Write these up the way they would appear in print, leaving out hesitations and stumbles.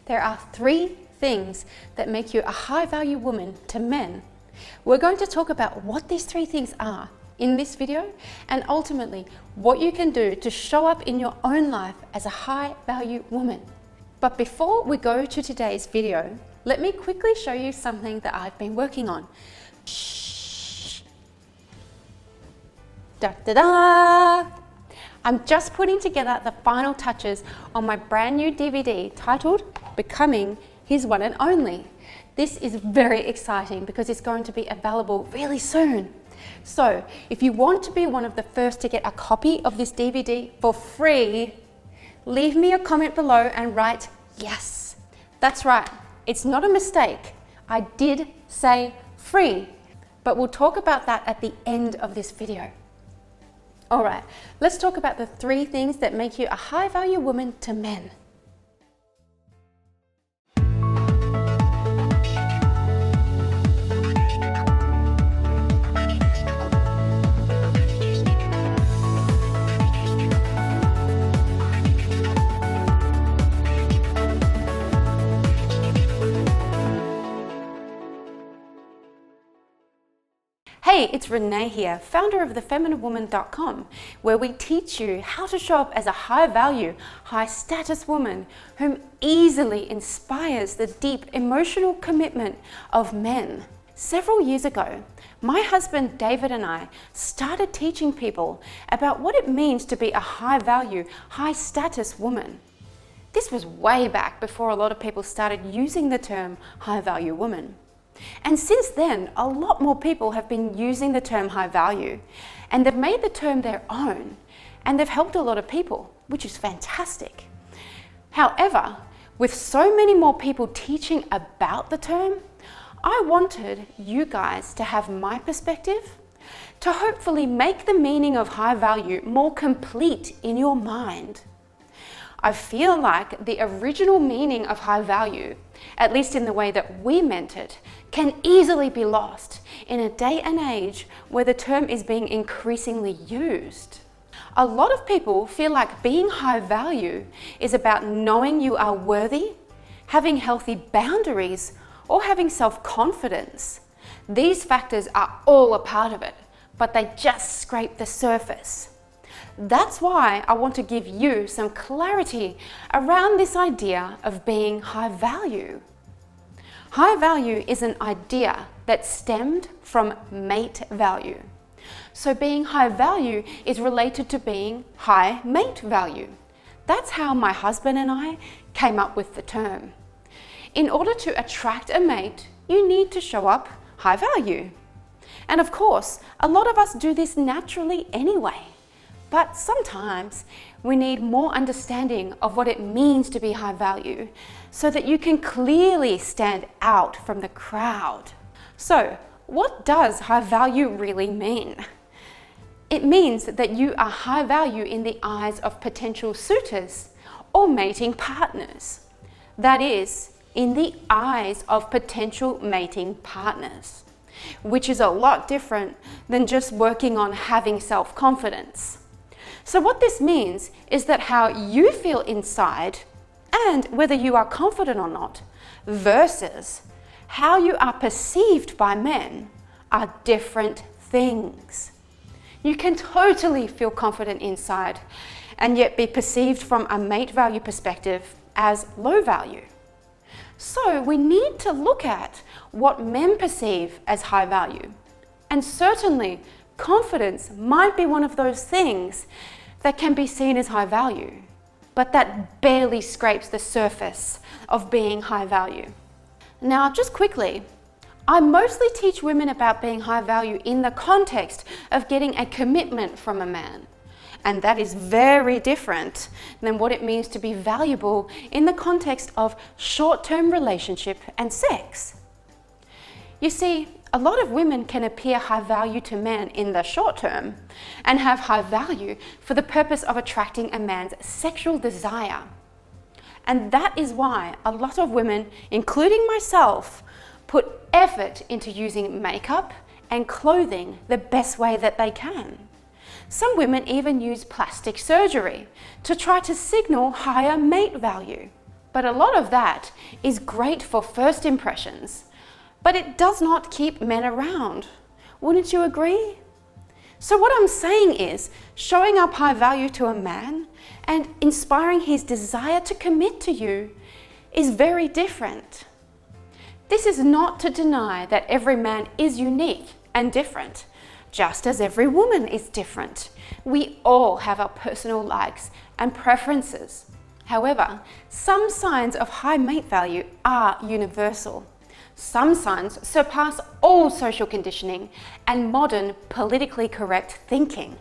There are 3 things that make you a high-value woman to men. We're going to talk about what these 3 things are in this video, and ultimately what you can do to show up in your own life as a high-value woman. But before we go to today's video, let me quickly show you something that I've been working on. Shh. Da da da! I'm just putting together the final touches on my brand new DVD titled Becoming His One and Only. This is very exciting because it's going to be available really soon. So if you want to be one of the first to get a copy of this DVD for free, leave me a comment below and write yes. That's right, it's not a mistake. I did say free, but we'll talk about that at the end of this video. All right, let's talk about the 3 things that make you a high-value woman to men. Hey, it's Renee here, founder of thefemininewoman.com, where we teach you how to show up as a high-value, high-status woman whom easily inspires the deep emotional commitment of men. Several years ago, my husband David and I started teaching people about what it means to be a high-value, high-status woman. This was way back before a lot of people started using the term high-value woman. And since then, a lot more people have been using the term high value, and they've made the term their own, and they've helped a lot of people, which is fantastic. However, with so many more people teaching about the term, I wanted you guys to have my perspective to hopefully make the meaning of high value more complete in your mind. I feel like the original meaning of high value, at least in the way that we meant it, can easily be lost in a day and age where the term is being increasingly used. A lot of people feel like being high value is about knowing you are worthy, having healthy boundaries, or having self-confidence. These factors are all a part of it, but they just scrape the surface. That's why I want to give you some clarity around this idea of being high value. High value is an idea that stemmed from mate value. So being high value is related to being high mate value. That's how my husband and I came up with the term. In order to attract a mate, you need to show up high value. And of course, a lot of us do this naturally anyway. But sometimes we need more understanding of what it means to be high value so that you can clearly stand out from the crowd. So, what does high value really mean? It means that you are high value in the eyes of potential suitors or mating partners. That is, in the eyes of potential mating partners, which is a lot different than just working on having self-confidence. So what this means is that how you feel inside and whether you are confident or not versus how you are perceived by men are different things. You can totally feel confident inside and yet be perceived from a mate value perspective as low value. So we need to look at what men perceive as high value. And certainly, confidence might be one of those things that can be seen as high value, but that barely scrapes the surface of being high value. Now, just quickly, I mostly teach women about being high value in the context of getting a commitment from a man. And that is very different than what it means to be valuable in the context of short-term relationship and sex. You see, a lot of women can appear high value to men in the short term and have high value for the purpose of attracting a man's sexual desire. And that is why a lot of women, including myself, put effort into using makeup and clothing the best way that they can. Some women even use plastic surgery to try to signal higher mate value. But a lot of that is great for first impressions, but it does not keep men around. Wouldn't you agree? So what I'm saying is, showing up high value to a man and inspiring his desire to commit to you is very different. This is not to deny that every man is unique and different, just as every woman is different. We all have our personal likes and preferences. However, some signs of high mate value are universal. Some signs surpass all social conditioning and modern politically correct thinking.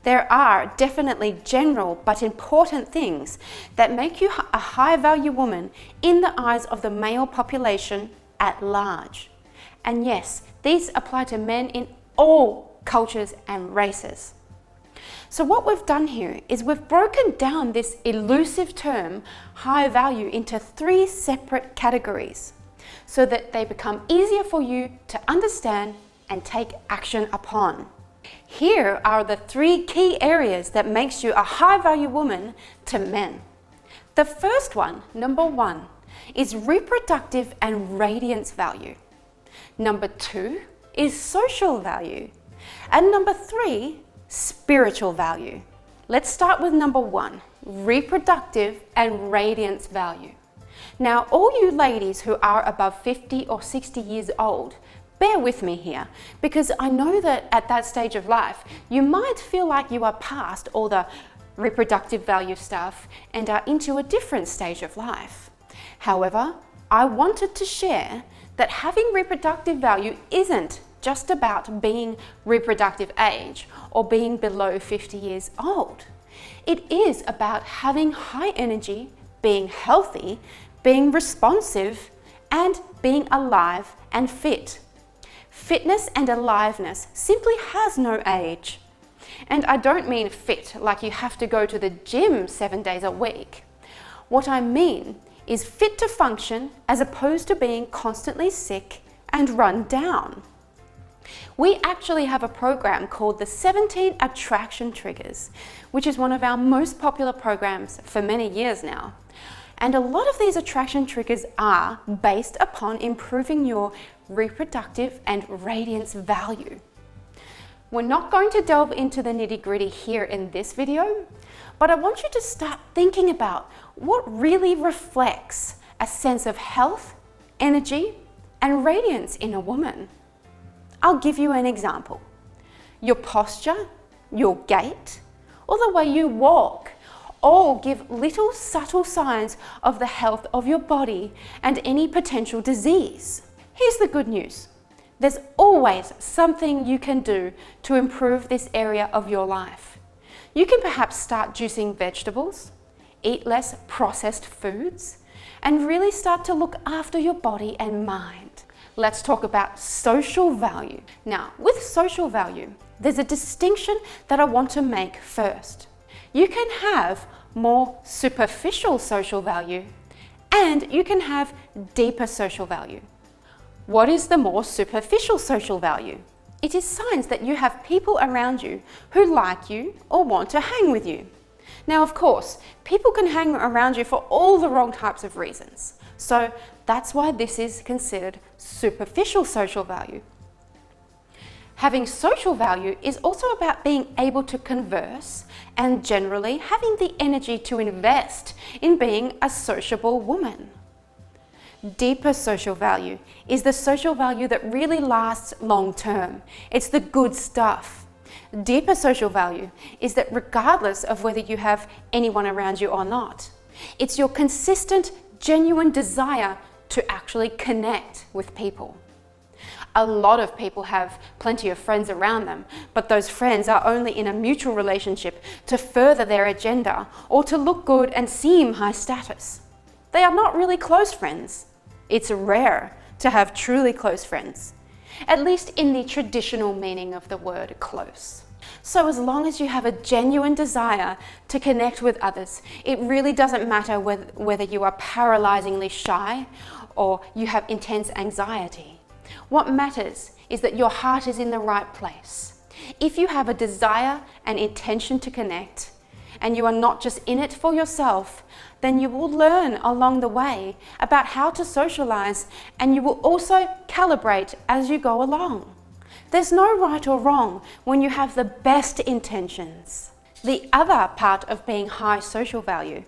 There are definitely general but important things that make you a high value woman in the eyes of the male population at large. And yes, these apply to men in all cultures and races. So what we've done here is we've broken down this elusive term high value into 3 separate categories, so that they become easier for you to understand and take action upon. Here are the 3 key areas that makes you a high value woman to men. The first one, number 1, is reproductive and radiance value. Number 2 is social value. And number 3, spiritual value. Let's start with number 1, reproductive and radiance value. Now, all you ladies who are above 50 or 60 years old, bear with me here, because I know that at that stage of life, you might feel like you are past all the reproductive value stuff and are into a different stage of life. However, I wanted to share that having reproductive value isn't just about being reproductive age or being below 50 years old. It is about having high energy, being healthy, being responsive, and being alive and fit. Fitness and aliveness simply has no age. And I don't mean fit like you have to go to the gym 7 days a week. What I mean is fit to function as opposed to being constantly sick and run down. We actually have a program called the 17 Attraction Triggers, which is one of our most popular programs for many years now. And a lot of these attraction triggers are based upon improving your reproductive and radiance value. We're not going to delve into the nitty-gritty here in this video, but I want you to start thinking about what really reflects a sense of health, energy, and radiance in a woman. I'll give you an example. Your posture, your gait, or the way you walk all give little subtle signs of the health of your body and any potential disease. Here's the good news. There's always something you can do to improve this area of your life. You can perhaps start juicing vegetables, eat less processed foods, and really start to look after your body and mind. Let's talk about social value. Now, with social value, there's a distinction that I want to make first. You can have more superficial social value, and you can have deeper social value. What is the more superficial social value? It is signs that you have people around you who like you or want to hang with you. Now, of course, people can hang around you for all the wrong types of reasons. So that's why this is considered superficial social value. Having social value is also about being able to converse and generally having the energy to invest in being a sociable woman. Deeper social value is the social value that really lasts long term. It's the good stuff. Deeper social value is that regardless of whether you have anyone around you or not, it's your consistent, genuine desire to actually connect with people. A lot of people have plenty of friends around them, but those friends are only in a mutual relationship to further their agenda or to look good and seem high status. They are not really close friends. It's rare to have truly close friends, at least in the traditional meaning of the word close. So as long as you have a genuine desire to connect with others, it really doesn't matter whether you are paralyzingly shy or you have intense anxiety. What matters is that your heart is in the right place. If you have a desire and intention to connect, and you are not just in it for yourself, then you will learn along the way about how to socialize, and you will also calibrate as you go along. There's no right or wrong when you have the best intentions. The other part of being high social value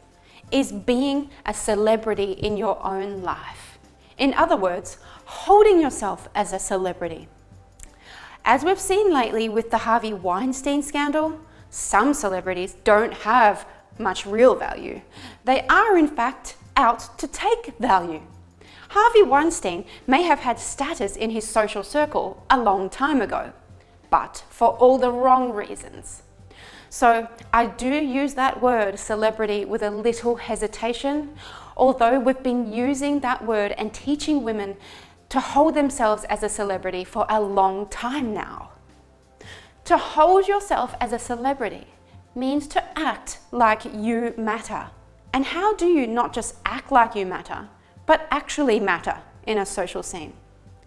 is being a celebrity in your own life. In other words, holding yourself as a celebrity. As we've seen lately with the Harvey Weinstein scandal, some celebrities don't have much real value. They are in fact out to take value. Harvey Weinstein may have had status in his social circle a long time ago, but for all the wrong reasons. So I do use that word celebrity with a little hesitation, although we've been using that word and teaching women to hold themselves as a celebrity for a long time now. To hold yourself as a celebrity means to act like you matter. And how do you not just act like you matter, but actually matter in a social scene?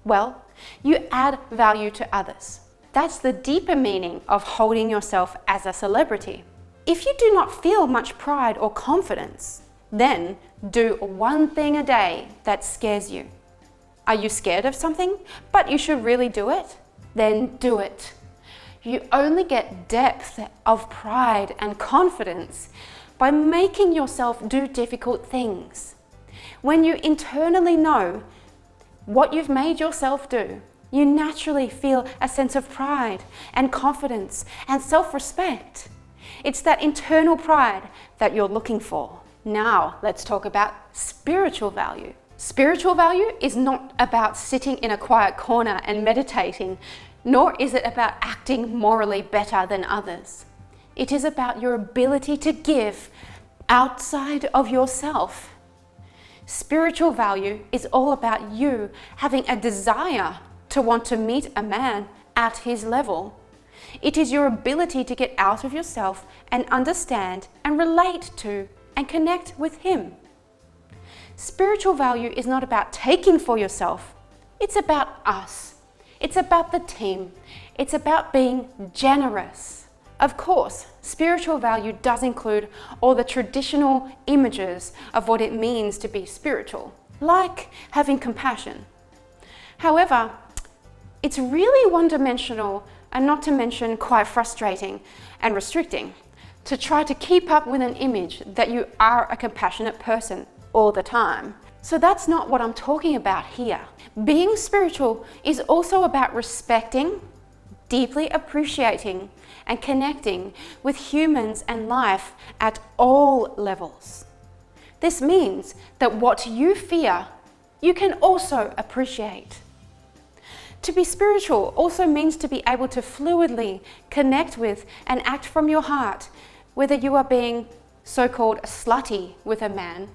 Well, you add value to others. That's the deeper meaning of holding yourself as a celebrity. If you do not feel much pride or confidence, then do one thing a day that scares you. Are you scared of something, but you should really do it? Then do it. You only get depth of pride and confidence by making yourself do difficult things. When you internally know what you've made yourself do, you naturally feel a sense of pride and confidence and self-respect. It's that internal pride that you're looking for. Now, let's talk about spiritual value. Spiritual value is not about sitting in a quiet corner and meditating, nor is it about acting morally better than others. It is about your ability to give outside of yourself. Spiritual value is all about you having a desire to want to meet a man at his level. It is your ability to get out of yourself and understand and relate to and connect with him. Spiritual value is not about taking for yourself. It's about us. It's about the team. It's about being generous. Of course, spiritual value does include all the traditional images of what it means to be spiritual, like having compassion. However, it's really one-dimensional, and not to mention quite frustrating and restricting, to try to keep up with an image that you are a compassionate person all the time. So that's not what I'm talking about here. Being spiritual is also about respecting, deeply appreciating, and connecting with humans and life at all levels. This means that what you fear, you can also appreciate. To be spiritual also means to be able to fluidly connect with and act from your heart, whether you are being so-called slutty with a man,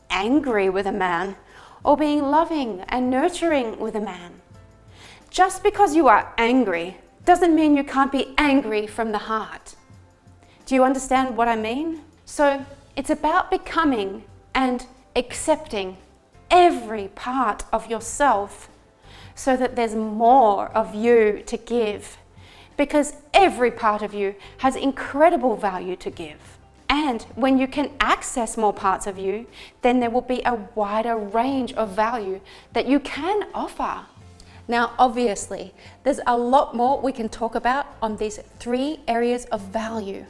angry with a man, or being loving and nurturing with a man. Just because you are angry doesn't mean you can't be angry from the heart. Do you understand what I mean? So it's about becoming and accepting every part of yourself so that there's more of you to give, because every part of you has incredible value to give. And when you can access more parts of you, then there will be a wider range of value that you can offer. Now, obviously, there's a lot more we can talk about on these 3 areas of value.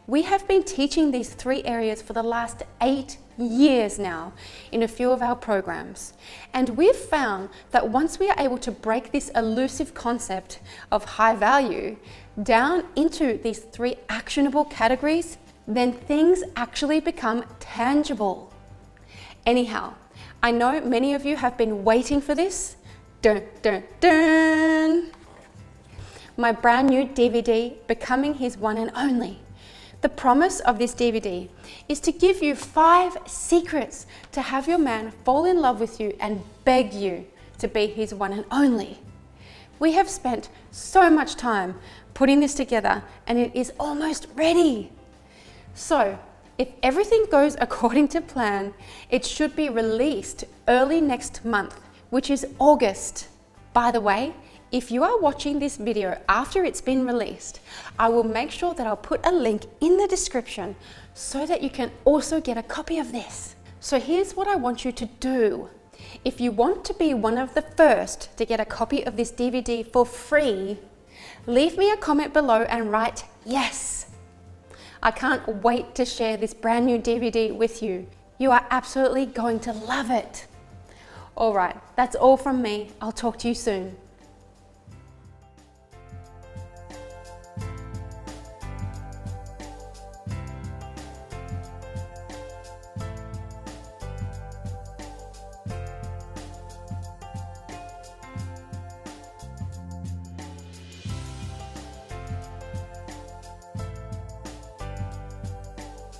We have been teaching these 3 areas for the last 8 years now in a few of our programs. And we've found that once we are able to break this elusive concept of high value down into these 3 actionable categories, then things actually become tangible. Anyhow, I know many of you have been waiting for this. Dun, dun, dun. My brand new DVD, Becoming His One and Only. The promise of this DVD is to give you 5 secrets to have your man fall in love with you and beg you to be his one and only. We have spent so much time putting this together and it is almost ready. So, if everything goes according to plan, it should be released early next month, which is August. By the way, If you are watching this video after it's been released, I will make sure that I'll put a link in the description so that you can also get a copy of this. So here's what I want you to do. If you want to be one of the first to get a copy of this DVD for free, leave me a comment below and write yes. I can't wait to share this brand new DVD with you. You are absolutely going to love it. All right, that's all from me. I'll talk to you soon.